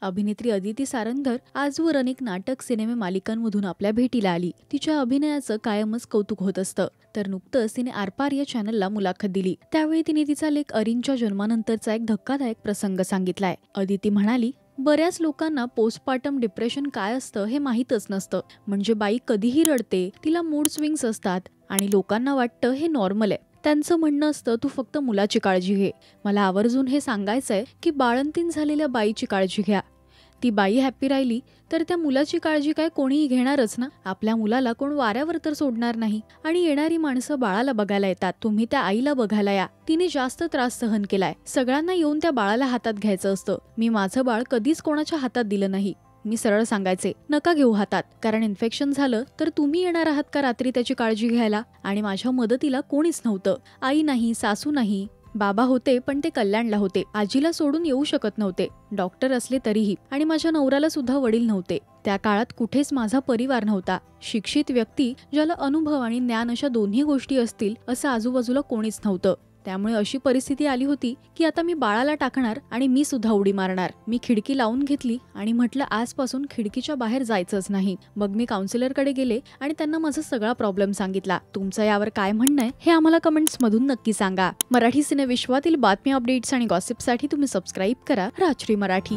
अभिनेत्री अदिती सारंगधर आजवर अनेक नाटक, सिनेमे, मालिकांमधून आपल्या भेटीला आली. तिच्या अभिनयाचं कायमच कौतुक होत असतं. तर नुकतंच तिने आरपार या चॅनलला मुलाखत दिली. त्यावेळी तिने तिचा लेक अरिनच्या जन्मानंतरचा एक धक्कादायक प्रसंग सांगितलाय. अदिती म्हणाली, बऱ्याच लोकांना पोस्टपार्टम डिप्रेशन काय असतं हे माहीतच नसतं. म्हणजे बाई कधीही रडते, तिला मूड स्विंग्स असतात आणि लोकांना वाटतं हे नॉर्मल आहे. त्यांचं म्हणणं असतं तू फक्त मुलाची काळजी घे. मला आवर्जून हे सांगायचंय की बाळंतीण झालेल्या बाईची काळजी घ्या. ती बाई हॅप्पी राहिली तर त्या मुलाची काळजी काय कोणीही घेणारच ना. आपल्या मुलाला कोण वाऱ्यावर तर सोडणार नाही. आणि येणारी माणसं बाळाला बघायला येतात, तुम्ही त्या आईला बघायला या. तिने जास्त त्रास सहन केलाय. सगळ्यांना येऊन त्या बाळाला हातात घ्यायचं असतं. मी माझं बाळ कधीच कोणाच्या हातात दिलं नाही. मी सरळ सांगायचे, नका घेऊ हातात, कारण इन्फेक्शन झालं तर तुम्ही येणार आहात का रात्री त्याची काळजी घ्यायला. आणि माझ्या मदतीला कोणीच नव्हतं. आई नाही, सासू नाही. बाबा होते पण ते कल्याणला होते. आजीला सोडून येऊ शकत नव्हते, डॉक्टर असले तरीही. आणि माझ्या नवऱ्याला सुद्धा वडील नव्हते. त्या काळात कुठेच माझा परिवार नव्हता. शिक्षित व्यक्ती ज्याला अनुभव आणि ज्ञान अशा दोन्ही गोष्टी असतील असं आजूबाजूला कोणीच नव्हतं. त्यामुळे अशी परिस्थिती आली होती की आता मी बाळाला टाकणार आणि मी सुद्धा उडी मारणार. मी खिडकी लावून घेतली आणि म्हटलं आजपासून खिडकीच्या बाहेर जायचंच नाही. मग मी काउन्सिलरकडे गेले आणि त्यांना माझा सगळा प्रॉब्लेम सांगितला. तुमचं यावर काय म्हणणं आहे हे आम्हाला कमेंट्स मधून नक्की सांगा. मराठी सिने विश्वातील बातमी, अपडेट्स आणि गॉसिपसाठी तुम्ही सबस्क्राईब करा राजश्री मराठी.